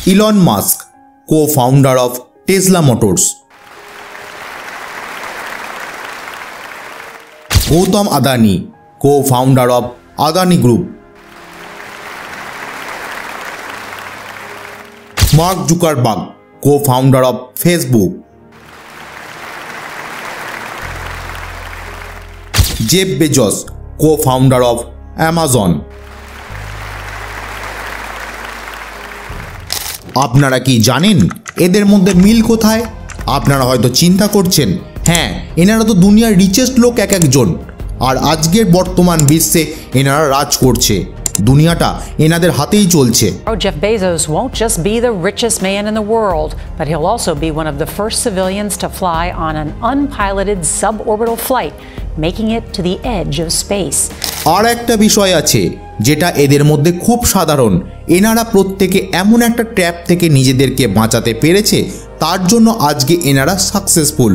Elon Musk, co-founder of Tesla Motors. Gautam Adani, co-founder of Adani Group. Mark Zuckerberg, co-founder of Facebook. Jeff Bezos, co-founder of Amazon. আপনারা কি জানেন এদের মধ্যে মিল কোথায়? আপনারা হয়তো চিন্তা করছেন, হ্যাঁ এনারা তো দুনিয়ার রিচেস্ট লোক এক একজন, আর আজকের বর্তমান বিশ্বে এনারা রাজ করছে, দুনিয়াটা এনাদের হাতেই চলছে। Jeff Bezos won't just be the richest man in the world, but he'll also be one of the first civilians to fly on an unpiloted suborbital flight, making it to the edge of space. আর একটা বিষয় আছে যেটা এদের মধ্যে খুব সাধারণ, এনারা প্রত্যেকে এমন একটা ট্র্যাপ থেকে নিজেদেরকে বাঁচাতে পেরেছে, তার জন্য আজকে এনারা সাকসেসফুল।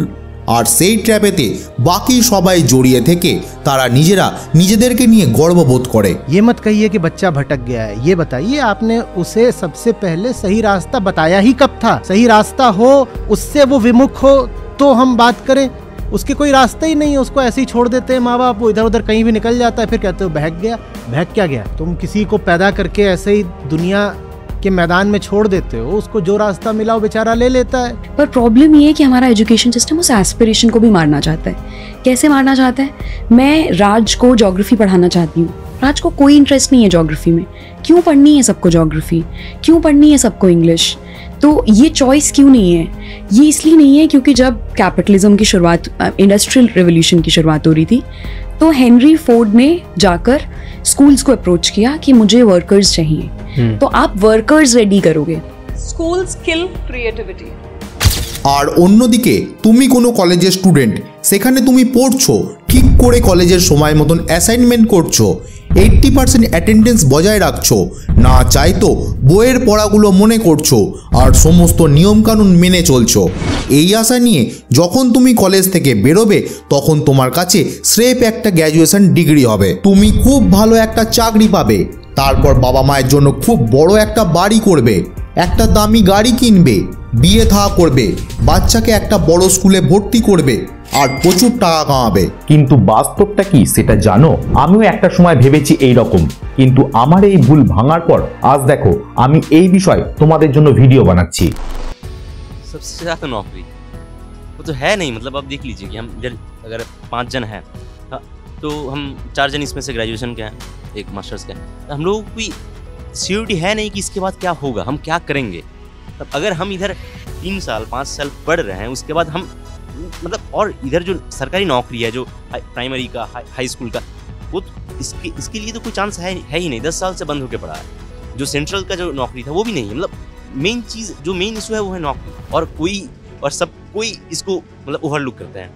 আর সেই ট্র্যাপেতে বাকি সবাই জড়িয়ে থেকে তারা নিজেরা নিজেদেরকে নিয়ে গর্ববোধ করে। ये मत कहिए कि बच्चा भटक गया है, ये बताइए आपने उसे सबसे पहले सही रास्ता बताया ही कब था? सही रास्ता हो, उससे वो विमुख हो तो हम बात करें। उसके कोई रास्ता ही नहीं है, उसको ऐसे ही छोड़ देते हैं माँ बाप, वो इधर उधर कहीं भी निकल जाता है, फिर कहते हो बहक गया। बहक क्या गया? तुम किसी को पैदा करके ऐसे ही दुनिया के मैदान में छोड़ देते हो, उसको जो रास्ता मिला वो बेचारा ले लेता है। पर प्रॉब्लम ये है कि हमारा एजुकेशन सिस्टम उस एस्पिरेशन को भी मारना चाहता है। कैसे मारना चाहता है? मैं राज को ज्योग्राफी पढ़ाना चाहती हूँ, राज को कोई इंटरेस्ट नहीं है ज्योग्राफी में। क्यों पढ़नी है सबको ज्योग्राफी? क्यों पढ़नी है सबको इंग्लिश? तो ये चॉइस क्यों नहीं है? ये इसलिए नहीं है क्योंकि जब कैपिटलिज्म की शुरुआत, इंडस्ट्रियल रेवोल्यूशन की शुरुआत हो रही थी, तो हेनरी फोर्ड ने जाकर स्कूल्स को अप्रोच किया कि मुझे वर्कर्स चाहिए, तो आप वर्कर्स रेडी करोगे। Schools kill creativity. আর অন্যদিকে তুমি কোনো কলেজের স্টুডেন্ট, সেখানে তুমি পড়ছো, ঠিক করে কলেজের সময় মতন অ্যাসাইনমেন্ট করছো, 80% অ্যাটেন্ডেন্স বজায় রাখছো, না চাইতো বইয়ের পড়াগুলো মনে করছো, আর সমস্ত নিয়মকানুন মেনে চলছো। এই আশা নিয়ে যখন তুমি কলেজ থেকে বেরোবে, তখন তোমার কাছে স্রেফ একটা গ্র্যাজুয়েশন ডিগ্রি হবে, তুমি খুব ভালো একটা চাকরি পাবে, তারপর বাবা মায়ের জন্য খুব বড় একটা বাড়ি করবে, একটা দামি গাড়ি কিনবে, বিয়ে থা করবে, বাচ্চাকে একটা বড় স্কুলে ভর্তি করবে, আর প্রচুর টাকা কামাবে। কিন্তু বাস্তবটা কি সেটা জানো? আমিও একটা সময় ভেবেছি এই রকম, কিন্তু আমার এই ভুল ভাঙার পর আজ দেখো আমি এই বিষয় তোমাদের জন্য ভিডিও বানাচ্ছি। सबसे ज़्यादा नौकरी वो तो है नहीं, मतलब आप देख लीजिए कि हम इधर अगर 5 जन हैं तो हम 4 जन इसमें से ग्रेजुएशन के हैं, एक मास्टर्स के हैं, तो हम लोगों को कोई सिक्योरिटी है नहीं कि इसके बाद क्या होगा, हम क्या करेंगे। तब अगर हम इधर 3 साल 5 साल पढ़ रहे हैं, उसके बाद हम मतलब, और इधर जो सरकारी नौकरी है जो प्राइमरी का हाई स्कूल का, वो इसके लिए तो कोई चांस है ही नहीं, 10 साल से बंद होकर पड़ा है। जो सेंट्रल का जो नौकरी था वो भी नहीं है, मतलब मेन चीज़ जो मेन इशू है वो है नौकरी, और सब कोई इसको मतलब ओवरलुक करते हैं,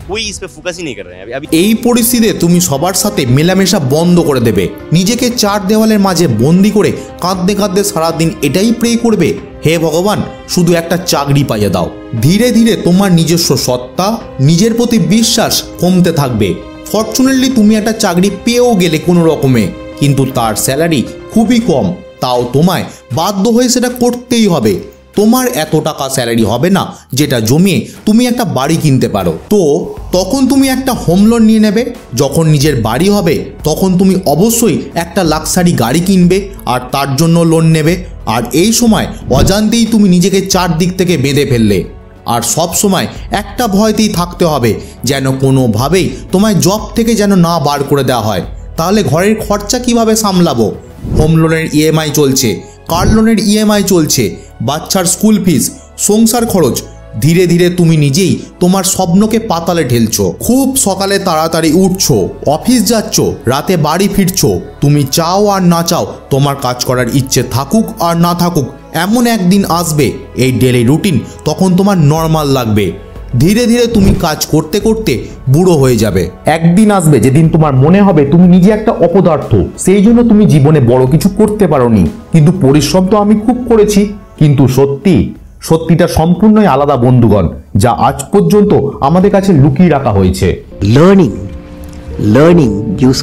कोई इस पे फोकस ही नहीं कर रहे हैं अभी। এই পরিস্থিতিতে তুমি সবার সাথে মেলামেশা বন্ধ করে দেবে, নিজেকে 4 দেওয়ালের মাঝে বন্দি করে কাঁদতে কাঁদতে সারাদিন এটাই প্রে করবে, হে ভগবান শুধু একটা চাকরি পাইয়ে দাও। ধীরে ধীরে তোমার নিজস্ব সত্তা, নিজের প্রতি বিশ্বাস কমতে থাকবে। ফরচুনেটলি তুমি একটা চাকরি পেয়েও গেলে কোনো রকমে, কিন্তু তার স্যালারি খুবই কম, তাও তোমায় বাধ্য হয়ে সেটা করতেই হবে। তোমার এত টাকা স্যালারি হবে না যেটা জমিয়ে তুমি একটা বাড়ি কিনতে পারো, তো তখন তুমি একটা হোম লোন নিয়ে নেবে। যখন নিজের বাড়ি হবে তখন তুমি অবশ্যই একটা লাক্সারি গাড়ি কিনবে আর তার জন্য লোন নেবে। আর এই সময় অজান্তেই তুমি নিজেকে 4 দিক থেকে বেঁধে ফেললে। আর সব সময় একটা ভয়তেই থাকতে হবে যেন কোনোভাবেই তোমায় জব থেকে যেন না বার করে দেওয়া হয়, তাহলে ঘরের খরচা কিভাবে সামলাবো? হোম লোনের ইএমআই চলছে, কার লোনের ইএমআই চলছে, বাচ্চার স্কুল ফিস, সংসার খরচ। ধীরে ধীরে তুমি নিজেই তোমার স্বপ্নকে পাতালে ঠেলছো। খুব সকালে তাড়াতাড়ি উঠছো, অফিস যাচ্ছ, রাতে বাড়ি ফিরছো। তুমি চাও আর না চাও, তোমার কাজ করার ইচ্ছে থাকুক আর না থাকুক, এমন একদিন আসবে এই ডেলি রুটিন তখন তোমার নর্মাল লাগবে। ধীরে ধীরে তুমি কাজ করতে করতে বুড়ো হয়ে যাবে। একদিন আসবে যেদিন তোমার মনে হবে তুমি নিজে একটা অপদার্থ, সেই জন্য তুমি জীবনে বড় কিছু করতে পারোনি। কিন্তু পরিশ্রম তো আমি খুব করেছি। কিন্তু সত্যিটা সম্পূর্ণই আলাদা বন্ধুগণ, যা আজ পর্যন্ত আমাদের কাছে লুকিয়ে রাখা হয়েছে। Learning gives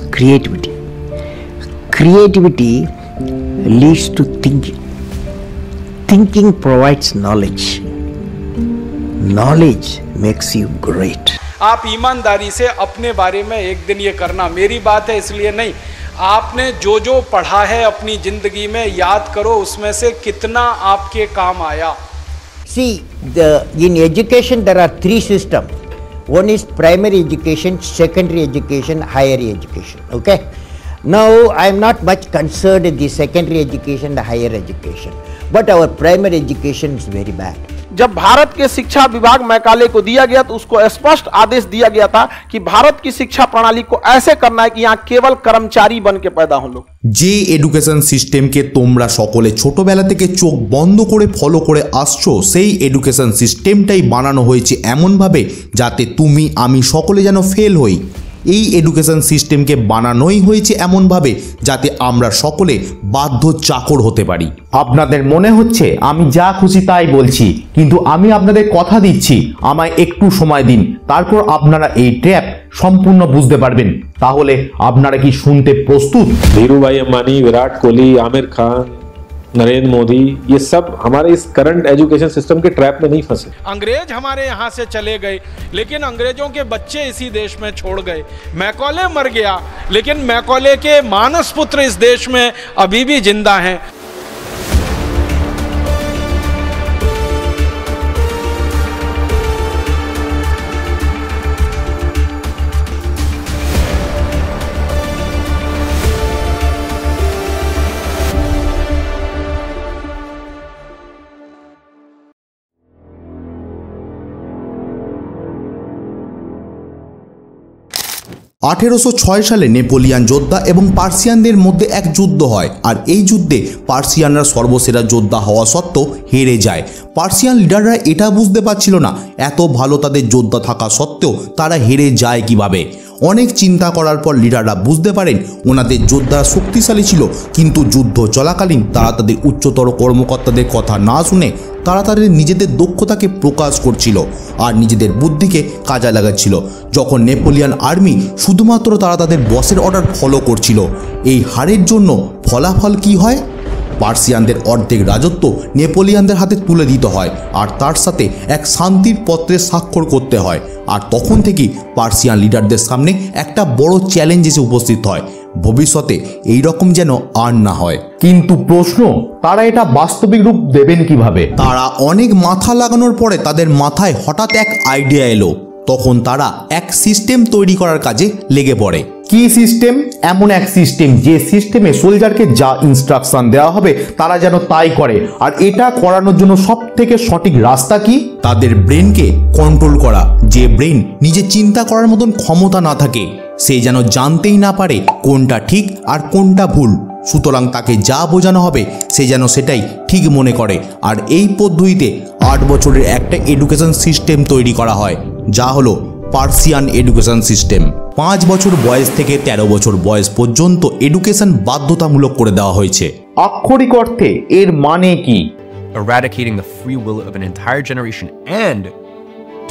creativity leads to thinking. Thinking provides knowledge. Knowledge makes you great. आप ईमानदारी से अपने बारे में एक दिन ये करना, मेरी बात है इसलिए नहीं, आपने जो जो पढ़ा है अपनी जिंदगी में याद करो उसमें से कितना आपके काम आया. See, in education there are three systems. One is primary education, secondary education, higher education. Okay. Now I am not much concerned with the secondary education, the higher education, but our primary education is very bad. जब भारत के शिक्षा विभाग Macaulay को दिया गया तो उसको स्पष्ट आदेश दिया गया था कि भारत की शिक्षा प्रणाली को ऐसे करना है कि यहाँ केवल कर्मचारी बन के पैदा हो लोग। যে এডুকেশন সিস্টেমকে তোমরা সকলে ছোটবেলা থেকে চোখ বন্ধ করে ফলো করে আসছো, সেই এডুকেশন সিস্টেমটাই বানানো হয়েছে এমনভাবে যাতে তুমি আমি সকলে যেন ফেল হই। এই এডুকেশন সিস্টেমকে বানানোই হয়েছে এমনভাবে যাতে আমরা সকলে বাধ্য চাকর হতে পারি। আপনাদের মনে হচ্ছে আমি যা খুশি তাই বলছি, কিন্তু আমি আপনাদের কথা দিচ্ছি আমায় একটু সময় দিন, তারপর আপনারা এই ট্র্যাপ সম্পূর্ণ বুঝতে পারবেন। তাহলে আপনারা কি শুনতে প্রস্তুত? धीरूभाई अंबानी, विराट कोहली, आमिर खान, नरेंद्र मोदी, ये सब हमारे इस करंट एजुकेशन सिस्टम के ट्रैप में नहीं फंसे। अंग्रेज हमारे यहाँ से चले गए, लेकिन अंग्रेजों के बच्चे इसी देश में छोड़ गए। मैकॉले मर गया, लेकिन मैकॉले के मानस पुत्र इस देश में अभी भी जिंदा हैं। 1806 সালে নেপোলিয়ান যোদ্ধা এবং পার্সিয়ানদের মধ্যে এক যুদ্ধ হয়, আর এই যুদ্ধে পার্সিয়ানরা সর্বসেরা যোদ্ধা হওয়া সত্ত্বেও হেরে যায়। পার্সিয়ান লিডাররা এটা বুঝতে পারছিল না এত ভালো তাদের যোদ্ধা থাকা সত্ত্বেও তারা হেরে যায় কিভাবে। অনেক চিন্তা করার পর লিডাররা বুঝতে পারেন ওনাদের যোদ্ধারা শক্তিশালী ছিল, কিন্তু যুদ্ধ চলাকালীন তারা তাদের উচ্চতর কর্মকর্তাদের কথা না শুনে তারা তাদের নিজেদের দক্ষতাকে প্রকাশ করছিল আর নিজেদের বুদ্ধিকে কাজে লাগাচ্ছিল। যখন নেপোলিয়ান আর্মি শুধুমাত্র তারা তাদের বসের অর্ডার ফলো করছিল, এই হারের জন্য ফলাফল কি হয়? পার্সিয়ানদের অর্ধেক রাজত্ব নেপোলিয়ানদের হাতে তুলে দিতে হয় আর তার সাথে এক শান্তির পত্রে স্বাক্ষর করতে হয়। আর তখন থেকেই পার্সিয়ান লিডারদের সামনে একটা বড় চ্যালেঞ্জ এসে উপস্থিত হয়, ভবিষ্যতে এই রকম যেন আর না হয়। কিন্তু প্রশ্ন, তারা এটা বাস্তবিক রূপ দেবেন কিভাবে? তারা অনেক মাথা লাগানোর পরে তাদের মাথায় হঠাৎ এক আইডিয়া এলো। তখন তারা এক সিস্টেম তৈরি করার কাজে লেগে পড়ে। কি সিস্টেম? এমন এক সিস্টেম যে সিস্টেমে সোলজারকে যা ইনস্ট্রাকশন দেওয়া হবে তারা যেন তাই করে। আর এটা করানোর জন্য সব থেকে সঠিক রাস্তা কি? তাদের ব্রেনকে কন্ট্রোল করা। যে ব্রেন নিজে চিন্তা করার মতন ক্ষমতা না থাকে, সে যেন জানতেই না পারে কোনটা ঠিক আর কোনটা ভুল। সুতরাং তাকে যা বোঝানো হবে সে যেন সেটাই ঠিক মনে করে। আর এই পদ্ধতিতে 8 বছরের একটা এডুকেশন সিস্টেম তৈরি করা হয়, যা হলো পার্সিয়ান এডুকেশন সিস্টেম। 5 বছর বয়স থেকে 13 বছর বয়স পর্যন্ত এডুকেশন বাধ্যতামূলক করে দেওয়া হয়েছে। আক্ষরিক অর্থে এর মানে কি? Eradicating the free will of an entire generation and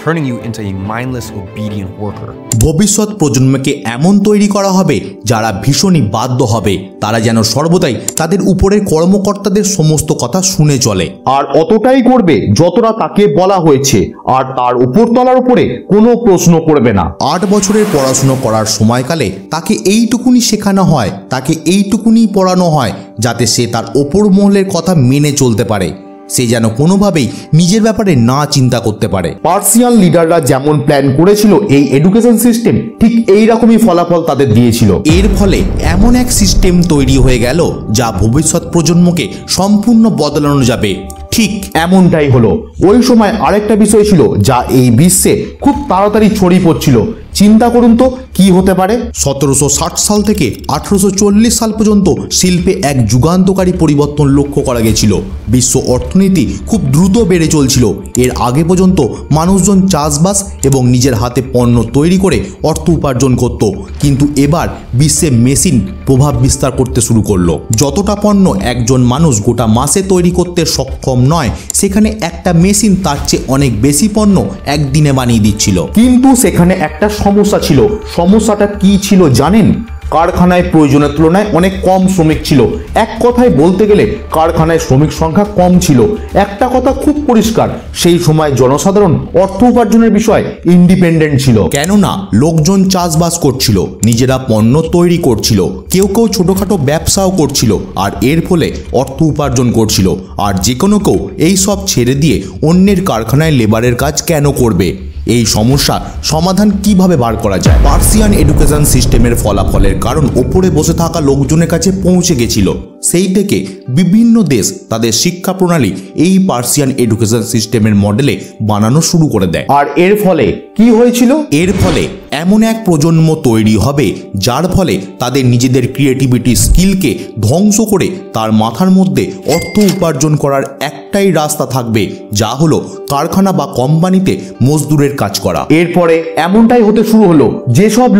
turning you into a mindless, obedient worker. ভবিষ্যৎ প্রজন্মকে এমন তৈরি করা হবে যারা ভীষণই বাধ্য হবে, তারা যেন সর্বদাই তাদের উপরের কর্মকর্তাদের সমস্ত কথা শুনে চলে। আর অতটাই করবে যতটা তাকে বলা হয়েছে, আর তার উপরতলার উপরে কোনো প্রশ্ন করবে না। 8 বছরের পড়াশুনো করার সময়কালে তাকে এইটুকুনি শেখানো হয়, তাকে এইটুকুনি পড়ানো হয় যাতে সে তার ওপর মহলের কথা মেনে চলতে পারে, সে যেন কোনোভাবেই নিজের ব্যাপারে না চিন্তা করতে পারে। পার্সিয়ান লিডাররা যেমন প্ল্যান করেছিল এই এডুকেশন সিস্টেম ঠিক এই রকমই ফলাফল তাদের দিয়েছিল। এর ফলে এমন এক সিস্টেম তৈরি হয়ে গেল যা ভবিষ্যৎ প্রজন্মকে সম্পূর্ণ বদলানো যাবে। ঠিক এমনটাই হলো। ওই সময় আরেকটা বিষয় ছিল যা এই বিশ্বে খুব তাড়াতাড়ি ছড়িয়ে পড়ছিল। চিন্তা করুন তো কি হতে পারে। 1760 সাল থেকে 1840 সাল পর্যন্ত শিল্পে এক যুগান্তকারী পরিবর্তন লক্ষ্য করা গেছিল। বিশ্ব অর্থনীতি খুব দ্রুত বেড়ে চলছিল। এর আগে পর্যন্ত মানুষজন চাষবাস এবং নিজের হাতে পণ্য তৈরি করে অর্থ উপার্জন করত, কিন্তু এবার বিশ্বে মেশিন প্রভাব বিস্তার করতে শুরু করলো। যতটা পণ্য একজন মানুষ গোটা মাসে তৈরি করতে সক্ষম নয়, সেখানে একটা মেশিন তার চেয়ে অনেক বেশি পণ্য একদিনে বানিয়ে দিচ্ছিল। কিন্তু সেখানে একটা সমস্যা ছিল। সমস্যাটা কি ছিল জানেন? কারখানায় প্রয়োজনের তুলনায় অনেক কম শ্রমিক ছিল। এক কথায় বলতে গেলে কারখানায় শ্রমিক সংখ্যা কম ছিল। একটা কথা খুব পরিষ্কার, সেই সময় জনসাধারণ অর্থ উপার্জনের বিষয়ে ইন্ডিপেন্ডেন্ট ছিল। কেননা লোকজন চাষবাস করছিল, নিজেরা পণ্য তৈরি করছিল, কেউ কেউ ছোটখাটো ব্যবসাও করছিল, আর এর ফলে অর্থ উপার্জন করছিল। আর যে কোনো কেউ এই সব ছেড়ে দিয়ে অন্যের কারখানায় লেবারের কাজ কেন করবে? এই সমস্যা সমাধান কিভাবে বার করা যায়? পার্সিয়ান এডুকেশন সিস্টেমের ফলাফলের কারণ ওপরে বসে থাকা লোকজনের কাছে পৌঁছে গেছিল। সেই থেকে বিভিন্ন দেশ তাদের শিক্ষা প্রণালী এই পার্সিয়ান এডুকেশন সিস্টেমের মডেলে বানানো শুরু করে দেয়। আর এর ফলে কি হয়েছিল? এর ফলে এমন এক প্রজন্ম তৈরি হবে যার ফলে তাদের নিজেদের ক্রিয়েটিভিটি স্কিলকে ধ্বংস করে তার মাথার মধ্যে অর্থ উপার্জন করার একটাই রাস্তা থাকবে, যা হলো কারখানা বা কোম্পানিতে মজদুরের কাজ করা। এরপরে এমনটাই হতে শুরু হলো, যেসব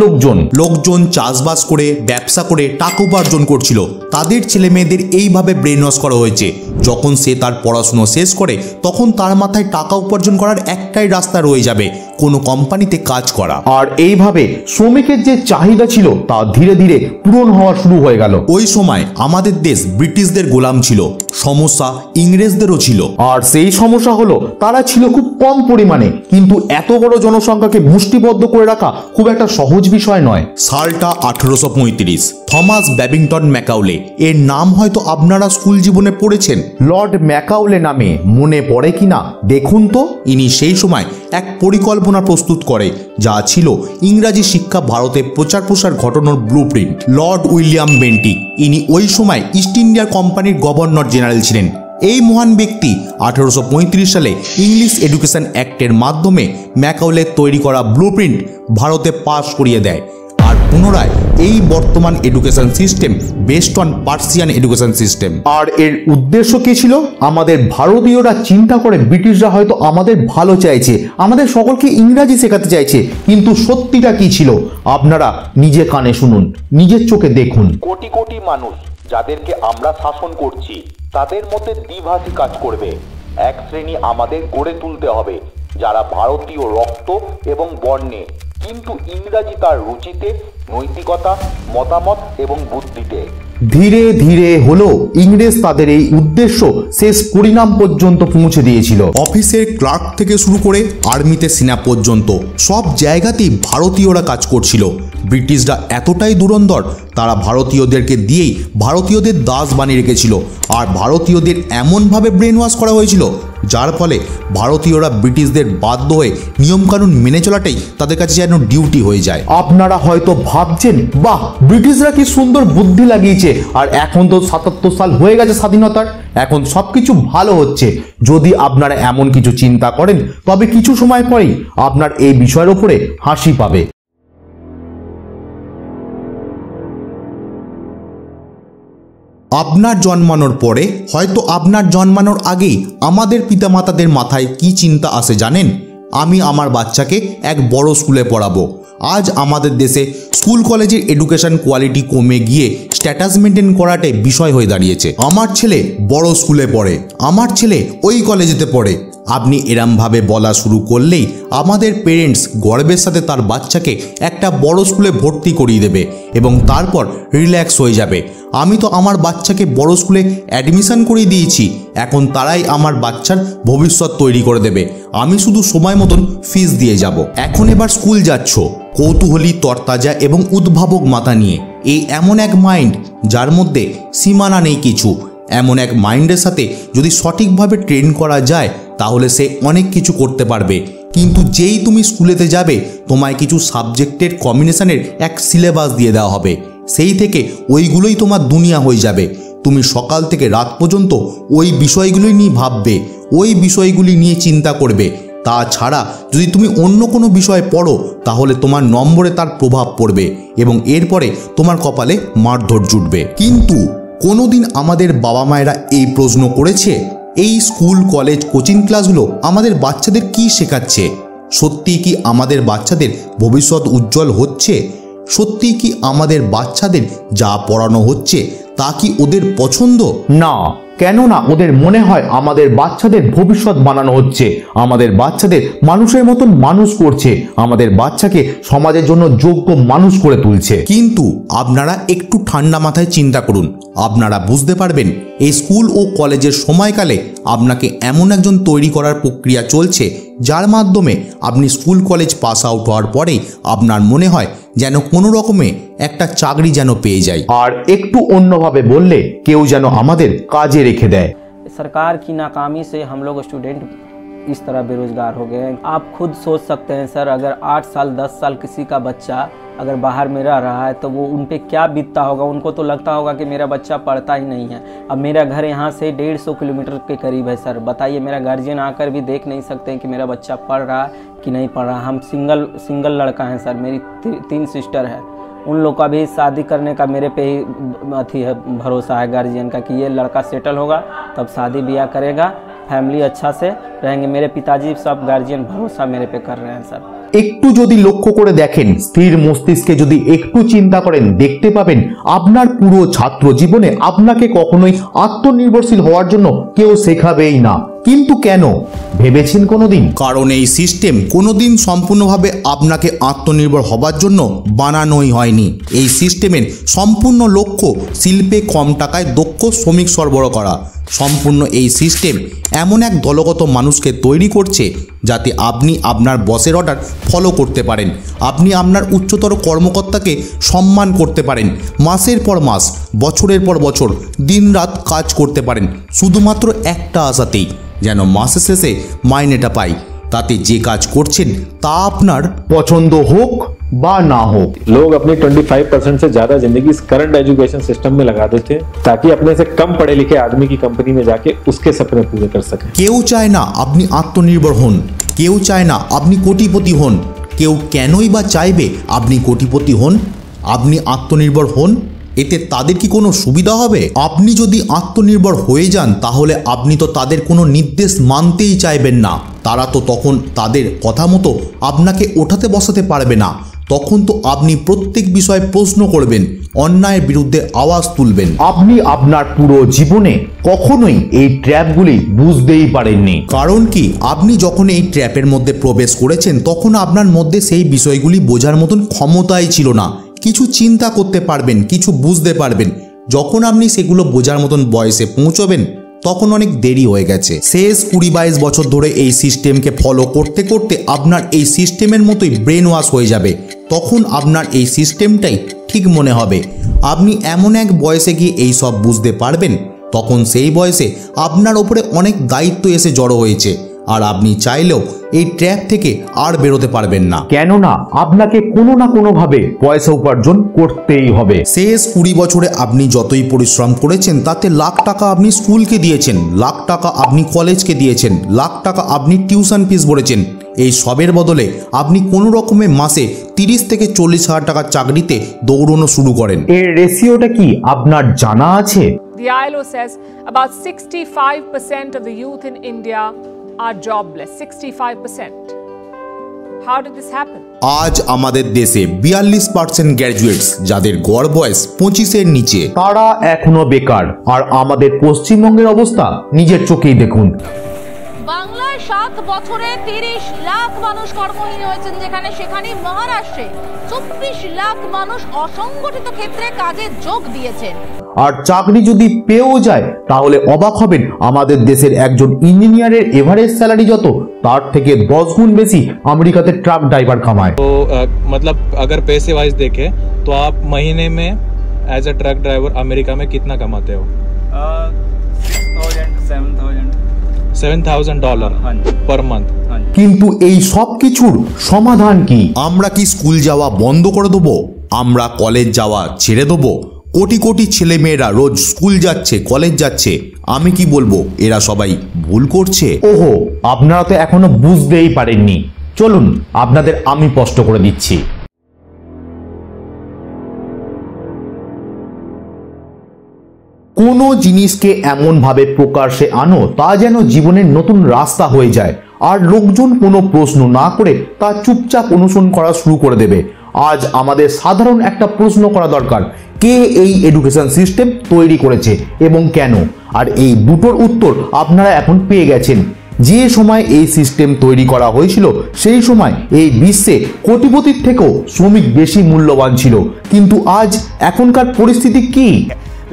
লোকজন চাষবাস করে ব্যবসা করে টাকা উপার্জন করছিল, তাদের ছেলে মেয়েদের এইভাবে ব্রেন ওয়াশ করা হয়েছে। যখন সে তার পড়াশুনো শেষ করে তখন তার মাথায় টাকা উপার্জন করার একটাই রাস্তা রয়ে যাবে, কোনো কোম্পানিতে কাজ করা। আর এইভাবে শ্রমিকের যে চাহিদা ছিল তা ধীরে ধীরে পূরণ হওয়া শুরু হয়ে গেল। ওই সময় আমাদের দেশ ব্রিটিশদের গোলাম ছিল, সমস্যা ইংরেজদেরও ছিল। আর সেই সমস্যা হলো তারা ছিল খুব কম পরিমাণে, কিন্তু এত বড় জনসংখ্যাকে মুষ্টিবদ্ধ করে রাখা খুব একটা সহজ বিষয় নয়। সালটা 1835। থমাস ব্যাবিংটন ম্যাকাউলে, এর নাম হয়তো আপনারা স্কুল জীবনে পড়েছেন। লর্ড ম্যাকাউলে নামে মনে পড়ে কিনা দেখুন তো। ইনি সেই সময় এক পরিকল্পনা প্রস্তুত করে যা ছিল ইংরাজি শিক্ষা ভারতে প্রচার প্রসার ঘটানোর ব্লুপ্রিন্ট। লর্ড উইলিয়াম বেন্টিক, ইনি ওই সময় ইস্ট ইন্ডিয়া কোম্পানির গভর্নর জেনারেল ছিলেন। এই মহান ব্যক্তি 1835 সালে ইংলিশ এডুকেশন অ্যাক্টের মাধ্যমে ম্যাকাউলের তৈরি করা ব্লুপ্রিন্ট ভারতে পাশ করিয়ে দেয়। আর পুনরায় এই বর্তমান education system based on Persian education system. আর এর উদ্দেশ্য কি ছিল? আমাদের ভারতীয়রা চিন্তা করে ব্রিটিশরা হয়তো আমাদের ভালো চাইছে, আমাদের সকলকে ইংরাজি শেখাতে চাইছে, কিন্তু সত্যিটা কি ছিল আপনারা নিজে কানে শুনুন, নিজের চোখে দেখুন। কোটি কোটি মানুষ যাদেরকে আমরা শাসন করছি তাদের মধ্যে দ্বিভাষী কাজ করবে। এক শ্রেণী আমাদের গড়ে তুলতে হবে যারা ভারতীয় রক্ত এবং বর্ণে, কিন্তু ইংরাজি তার রুচিতে, নৈতিকতা, মতামত এবং বুদ্ধিতে। ধীরে ধীরে হলো ইংরেজ তাদের এই উদ্দেশ্য শেষ পরিণাম পর্যন্ত পৌঁছে দিয়েছিল। অফিসের ক্লার্ক থেকে শুরু করে আর্মিতে সেনা পর্যন্ত সব জায়গাতেই ভারতীয়রা কাজ করছিল। ব্রিটিশরা এতটাই দুরন্দর, তারা ভারতীয়দেরকে দিয়েই ভারতীয়দের দাস বানিয়ে রেখেছিল। আর ভারতীয়দের এমনভাবে ব্রেন ওয়াশ করা হয়েছিল যার ফলে ভারতীয়রা ব্রিটিশদের বাধ্য হয়ে নিয়মকানুন মেনে চলাটাই তাদের কাছে যেন ডিউটি হয়ে যায়। আপনারা হয়তো ভাবছেন, বাহ, ব্রিটিশরা কি সুন্দর বুদ্ধি লাগিয়েছে, আর এখন তো 77 সাল হয়ে গেছে স্বাধীনতার, এখন সবকিছু ভালো হচ্ছে। যদি আপনারা এমন কিছু চিন্তা করেন তবে কিছু সময় পরেই আপনার এই বিষয়ের উপরে হাসি পাবে। আপনার জন্মানোর পরে, হয়তো আপনার জন্মানোর আগেই আমাদের পিতামাতাদের মাথায় কি চিন্তা আসে জানেন? আমি আমার বাচ্চাকে এক বড় স্কুলে পড়াবো। আজ আমাদের দেশে স্কুল কলেজের এডুকেশন কোয়ালিটি কমে গিয়ে স্ট্যাটাস মেনটেন করাটাই বিষয় হয়ে দাঁড়িয়েছে। আমার ছেলে বড় স্কুলে পড়ে, আমার ছেলে ওই কলেজেতে পড়ে। আপনি এরমভাবে বলা শুরু করলেই আমাদের পেরেন্টস গর্বের সাথে তার বাচ্চাকে একটা বড় স্কুলে ভর্তি করিয়ে দেবে এবং তারপর রিল্যাক্স হয়ে যাবে। আমি তো আমার বাচ্চাকে বড় স্কুলে অ্যাডমিশন করিয়ে দিয়েছি, এখন তারাই আমার বাচ্চার ভবিষ্যৎ তৈরি করে দেবে। আমি শুধু সময় মতন ফিস দিয়ে যাব। এখন এবার স্কুল যাচ্ছ কৌতূহলী, তরতাজা এবং উদ্ভাবক মাথা নিয়ে। এই এমন এক মাইন্ড যার মধ্যে সীমানা নেই কিছু। এমন এক মাইন্ডের সাথে যদি সঠিকভাবে ট্রেন করা যায় তাহলে সে অনেক কিছু করতে পারবে। কিন্তু যেই তুমি স্কুলেতে যাবে তোমায় কিছু সাবজেক্টের কম্বিনেশনের এক সিলেবাস দিয়ে দেওয়া হবে, সেই থেকে ওইগুলোই তোমার দুনিয়া হয়ে যাবে। তুমি সকাল থেকে রাত পর্যন্ত ওই বিষয়গুলোই নিয়ে ভাববে, ওই বিষয়গুলি নিয়ে চিন্তা করবে। তাছাড়া যদি তুমি অন্য কোনো বিষয়ে পড়ো তাহলে তোমার নম্বরে তার প্রভাব পড়বে এবং এরপরে তোমার কপালে মারধর জুটবে। কিন্তু কোনোদিন আমাদের বাবা মায়েরা এই প্রশ্ন করেছে, এই স্কুল কলেজ কোচিং ক্লাসগুলো আমাদের বাচ্চাদের কি শেখাচ্ছে? সত্যি কি আমাদের বাচ্চাদের ভবিষ্যৎ উজ্জ্বল হচ্ছে? সত্যি কি আমাদের বাচ্চাদের যা পড়ানো হচ্ছে তা কি ওদের পছন্দ? না, কেননা ওদের মনে হয় আমাদের বাচ্চাদের ভবিষ্যৎ বানানো হচ্ছে, আমাদের বাচ্চাদের মানুষের মতন মানুষ করছে, আমাদের বাচ্চাকে সমাজের জন্য যোগ্য মানুষ করে তুলছে। কিন্তু আপনারা একটু ঠান্ডা মাথায় চিন্তা করুন, আপনারা বুঝতে পারবেন এই স্কুল ও কলেজের সময়কালে আপনাকে এমন একজন তৈরি করার প্রক্রিয়া চলছে যার মাধ্যমে আপনি স্কুল কলেজ পাস আউট হওয়ার পরেই আপনার মনে হয় যেন কোনো রকমে একটা চাকরি যেন পেয়ে যায়, আর একটু অন্যভাবে বললে কেউ যেন আমাদের কাজে রেখে দেয়। सरकार की नाकामी से हम लोग स्टूडेंट इस तरह बेरोजगार हो गए हैं। आप खुद सोच सकते हैं सर, अगर 8 साल 10 साल किसी का बच्चा अगर बाहर में रह रहा है तो वो उन पे क्या बीतता होगा। उनको तो लगता होगा कि मेरा बच्चा पढ़ता ही नहीं है। अब मेरा घर यहाँ से 150 किलोमीटर के करीब है सर, बताइए मेरा गार्जियन आकर भी देख नहीं सकते हैं कि मेरा बच्चा पढ़ रहा है कि नहीं पढ़ रहा। हम सिंगल लड़का हैं सर, मेरी 3 सिस्टर है। उन लोग का भी शादी करने का मेरे पे ही अथी है, भरोसा है गार्जियन का कि ये लड़का सेटल होगा तब शादी ब्याह करेगा, फैमिली अच्छा से रहेंगे। मेरे पिताजी सब गार्जियन भरोसा मेरे पे कर रहे हैं सर। একটু যদি লক্ষ্য করে দেখেন, স্থির মস্তিষ্কে যদি একটু চিন্তা করেন, দেখতে পাবেন আপনার পুরো ছাত্র জীবনে আপনাকে কখনোই আত্মনির্ভরশীল হওয়ার জন্য কেউ শেখাবেই না। কিন্তু কেন ভেবেছেন কোনোদিন? কারণ এই সিস্টেম কোনোদিন সম্পূর্ণভাবে আপনাকে আত্মনির্ভর হবার জন্য বানানোই হয়নি। এই সিস্টেমের সম্পূর্ণ লক্ষ্য শিল্পে কম টাকায় দক্ষ শ্রমিক সরবরাহ করা। সম্পূর্ণ এই সিস্টেম এমন এক দলগত মানুষকে তৈরি করছে যাতে আপনি আপনার বসের অর্ডার ফলো করতে পারেন, আপনি আপনার উচ্চতর কর্মকর্তাকে সম্মান করতে পারেন, মাসের পর মাস বছরের পর বছর দিনরাত কাজ করতে পারেন শুধুমাত্র একটা আশাতেই যেন মাসের শেষে মাইনেটা পাই, তাতে যে কাজ করছেন তা আপনার পছন্দ হোক বা না হোক। लोग अपनी 25% से ज्यादा जिंदगी इस करंट एजुकेशन सिस्टम में लगा देते हैं ताकि अपने से कम पढ़े लिखे आदमी की कंपनी में जाके उसके सपने पूरे कर सकें। কেউ চায় না আপনি আত্মনির্ভর হন, কেউ চায় না আপনি কোটিপতি হন। কেউ কেনই বা চাইবে আপনি কোটিপতি হন, আপনি আত্মনির্ভর হন? এতে তাদের কি কোনো সুবিধা হবে? আপনি যদি আত্মনির্ভর হয়ে যান তাহলে আপনি তো তাদের কোনো নির্দেশ মানতেই চাইবেন না। তারা তো তখন তাদের কথা মতো আপনাকে ওঠাতে বসাতে পারবে না। তখন তো আপনি প্রত্যেক বিষয়ে প্রশ্ন করবেন, অন্যায়ের বিরুদ্ধে আওয়াজ তুলবেন। আপনি আপনার পুরো জীবনে কখনোই এই ট্র্যাপগুলি বুঝতেই পারেননি। কারণ কি, আপনি যখন এই ট্র্যাপের মধ্যে প্রবেশ করেছেন তখন আপনার মধ্যে সেই বিষয়গুলি বোঝার মতন ক্ষমতাই ছিল না। কিছু চিন্তা করতে পারবেন, কিছু বুঝতে পারবেন, যখন আপনি সেগুলো বোঝার মতন বয়সে পৌঁছবেন তখন অনেক দেরি হয়ে গেছে। শেষ 20-22 বছর ধরে এই সিস্টেমকে ফলো করতে করতে আপনার এই সিস্টেমের মতোই ব্রেন ওয়াশ হয়ে যাবে। তখন আপনার এই সিস্টেমটাই ঠিক মনে হবে। আপনি এমন এক বয়সে গিয়ে এই সব বুঝতে পারবেন, তখন সেই বয়সে আপনার ওপরে অনেক দায়িত্ব এসে জড়ো হয়েছে, আর আপনি চাইলেও এই ট্র্যাপ থেকে আর বেরোতে পারবেন না। কেননা আপনাকে কোনো না কোনোভাবে পয়সা উপার্জন করতেই হবে। শেষ 20 বছরে আপনি যতই পরিশ্রম করেছেন তাতে লাখ টাকা আপনি স্কুলকে দিয়েছেন, লাখ টাকা আপনি কলেজকে দিয়েছেন, লাখ টাকা আপনি টিউশন ফিস ভরেছেন। এই সবের বদলে আপনি কোনো রকমে মাসে 30 থেকে 40 হাজার টাকার চাকরিতে দৌড়ানো শুরু করেন। এর রেশিওটা কি আপনার জানা আছে? The ILO says about 65% of the youth in India are jobless. 65%. How did this happen? আজ আমাদের দেশে 42% গ্র্যাজুয়েটস যাদের গড় বয়স 25-এর নিচে, তারা এখনো বেকার। আর আমাদের পশ্চিমবঙ্গের অবস্থা নিজের চোখেই দেখুন। বাংলায় 7 বছরে 30 লাখ মানুষ কর্মহীন হয়েছেন, যেখানে সেখানে মহারাষ্ট্রে 24 লাখ মানুষ অসংগঠিত ক্ষেত্রে কাজে যোগ দিয়েছেন। আর চাকরি যদি পেয়েও যায় তাহলে অবাক হবেন, আমাদের দেশের একজন ইঞ্জিনিয়ারের এভারেজ স্যালারি যত তার থেকে 10 গুণ বেশি আমেরিকাতে ট্রাক ড্রাইভার কামায়। तो मतलब अगर पैसे वाइज देखें तो आप महीने में as a truck driver America में कितना कमाते हो? $7,000 पर मंथ। কিন্তু এই সব কিছুর সমাধান কি? আমরা কি স্কুল যাওয়া বন্ধ করে দেবো? আমরা কলেজ যাওয়া ছেড়ে দেবো? কোটি কোটি ছেলে মেয়েরা রোজ স্কুল যাচ্ছে, কলেজ যাচ্ছে। আমি কি বলবো, এরা সবাই ভুল করছে। ওহো, আপনারা তো এখনো বুঝতেই পারেননি। চলুন আপনাদের আমি স্পষ্ট করে দিচ্ছি। কোনো জিনিসকে এমনভাবে প্রকাশ্যে আনো তা যেন জীবনের নতুন রাস্তা হয়ে যায়, আর লোকজন কোনো প্রশ্ন না করে তা চুপচাপ অনুসরণ করা শুরু করে দেবে। আজ আমাদের সাধারণ একটা প্রশ্ন করা দরকার, কে এই এডুকেশন সিস্টেম তৈরি করেছে এবং কেন? আর এই দুটোর উত্তর আপনারা এখন পেয়ে গেছেন। যে সময় এই সিস্টেম তৈরি করা হয়েছিল সেই সময় এই বিশ্বে কোটিপতির থেকেও শ্রমিক বেশি মূল্যবান ছিল, কিন্তু আজ এখনকার পরিস্থিতি কি?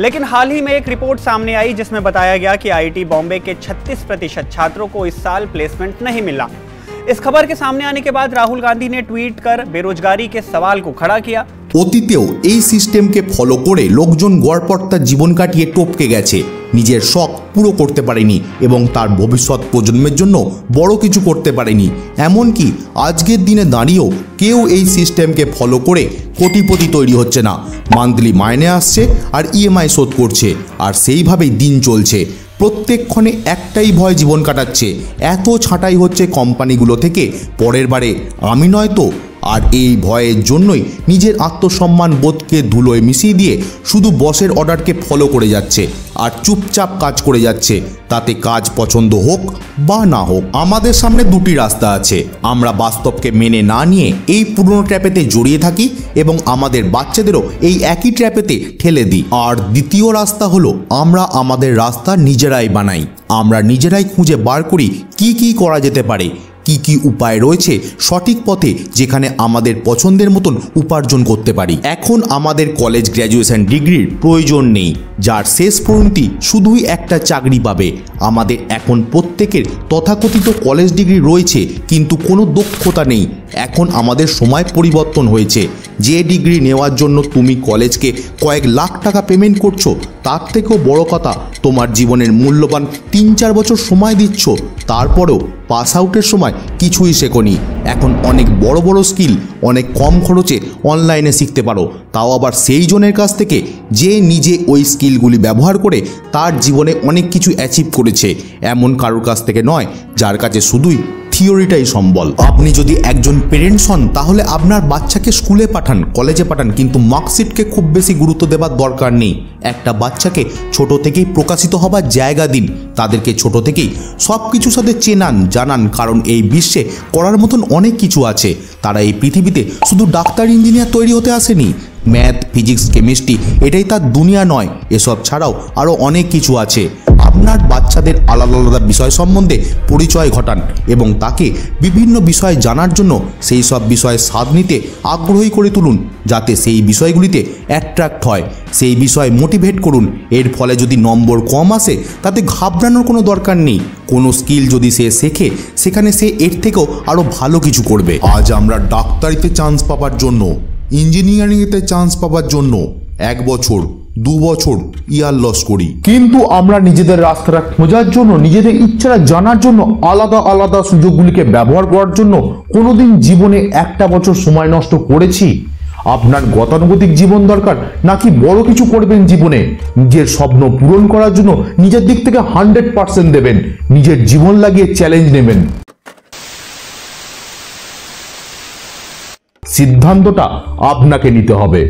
लेकिन हाल ही में एक रिपोर्ट सामने आई जिसमें बताया गया कि आईआईटी बॉम्बे के 36% छात्रों को इस साल प्लेसमेंट नहीं मिला। इस खबर के सामने आने के बाद राहुल गांधी ने ट्वीट कर बेरोजगारी के सवाल को खड़ा किया। অতীতেও এই সিস্টেমকে ফলো করে লোকজন গড়পড়তা জীবন কাটিয়ে টপকে গেছে, নিজের শখ পুরো করতে পারেনি এবং তার ভবিষ্যৎ প্রজন্মের জন্য বড় কিছু করতে পারেনি। এমনকি আজকের দিনে দাঁড়িয়েও কেউ এই সিস্টেমকে ফলো করে কোটিপতি তৈরি হচ্ছে না। মান্থলি মাইনে আসছে আর ইএমআই শোধ করছে, আর সেইভাবেই দিন চলছে। প্রত্যেকক্ষণে একটাই ভয় জীবন কাটাচ্ছে, এত ছাঁটাই হচ্ছে কোম্পানিগুলো থেকে, পরের বারে আমি নয় তো। আর এই ভয়ের জন্যই নিজের আত্মসম্মান বোধকে ধুলোয় মিশিয়ে দিয়ে শুধু বসের অর্ডারকে ফলো করে যাচ্ছে আর চুপচাপ কাজ করে যাচ্ছে, তাতে কাজ পছন্দ হোক বা না হোক। আমাদের সামনে দুটি রাস্তা আছে, আমরা বাস্তবকে মেনে না নিয়ে এই পুরনো ট্র্যাপেতে জড়িয়ে থাকি এবং আমাদের বাচ্চাদেরও এই একই ট্র্যাপেতে ঠেলে দিই। আর দ্বিতীয় রাস্তা হলো আমরা আমাদের রাস্তা নিজেরাই বানাই, আমরা নিজেরাই খুঁজে বার করি কি কি করা যেতে পারে, কি কি উপায় রয়েছে সঠিক পথে যেখানে আমাদের পছন্দের মতন উপার্জন করতে পারি। এখন আমাদের কলেজ গ্র্যাজুয়েশন ডিগ্রির প্রয়োজন নেই, যার শেষ পরিণতি শুধুই একটা চাকরি পাবে। আমাদের এখন প্রত্যেকের তথাকথিত কলেজ ডিগ্রি রয়েছে কিন্তু কোনো দক্ষতা নেই। এখন আমাদের সময় পরিবর্তন হয়েছে। যে ডিগ্রি নেওয়ার জন্য তুমি কলেজকে কয়েক লাখ টাকা পেমেন্ট করছো, তার থেকেও বড় কথা তোমার জীবনের মূল্যবান 3-4 বছর সময় দিচ্ছ, তারপরেও পাস আউটের সময় কিছুই শেখোনি। এখন অনেক বড় বড় স্কিল অনেক কম খরচে অনলাইনে শিখতে পারো, তাও আবার সেই জনের কাছ থেকে যে নিজে ওই স্কিলগুলি ব্যবহার করে তার জীবনে অনেক কিছু অ্যাচিভ করেছে। এমন কারোর কাছ থেকে নয় যার কাছে শুধুই থিওরিটাই সম্বল। আপনি যদি একজন পেরেন্টস হন তাহলে আপনার বাচ্চাকে স্কুলে পাঠান, কলেজে পাঠান, কিন্তু মার্কশিটকে খুব বেশি গুরুত্ব দেওয়ার দরকার নেই। একটা বাচ্চাকে ছোট থেকেই প্রকাশিত হবার জায়গা দিন, তাদেরকে ছোট থেকেই সব কিছুর সাথে চেনান জানান, কারণ এই বিশ্বে করার মতন অনেক কিছু আছে। তারা এই পৃথিবীতে শুধু ডাক্তার ইঞ্জিনিয়ার তৈরি হতে আসেনি। ম্যাথ, ফিজিক্স, কেমিস্ট্রি এটাই তার দুনিয়া নয়, এসব ছাড়াও আরও অনেক কিছু আছে। আপনার বাচ্চাদের আলাদা আলাদা বিষয় সম্বন্ধে পরিচয় ঘটান এবং তাকে বিভিন্ন বিষয় জানার জন্য সেই সব বিষয়ে স্বাদ নিতে আগ্রহী করে তুলুন, যাতে সেই বিষয়গুলিতে অ্যাট্রাক্ট হয়। সেই বিষয়ে মোটিভেট করুন। এর ফলে যদি নম্বর কম আসে তাতে ঘাবড়ানোর কোনো দরকার নেই। কোনো স্কিল যদি সে শেখে সেখানে সে এর থেকেও আরও ভালো কিছু করবে। আজ আমরা ডাক্তারিতে চান্স পাওয়ার জন্য, ইঞ্জিনিয়ারিংয়েতে চান্স পাওয়ার জন্য 1 বছর 2 বছর ইয়ার লস করি, কিন্তু আমরা নিজেদের রাস্তাটা খোঁজার জন্য, নিজেদের ইচ্ছাটা জানার জন্য, আলাদা আলাদা সুযোগগুলিকে ব্যবহার করার জন্য কোনোদিন জীবনে 1টা বছর সময় নষ্ট করেছি? আপনার গতানুগতিক জীবন দরকার নাকি বড় কিছু করবেন জীবনে? নিজের স্বপ্ন পূরণ করার জন্য নিজের দিক থেকে 100% দেবেন, নিজের জীবন লাগিয়ে চ্যালেঞ্জ নেবেন। সিদ্ধান্তটা আপনাকে নিতে হবে।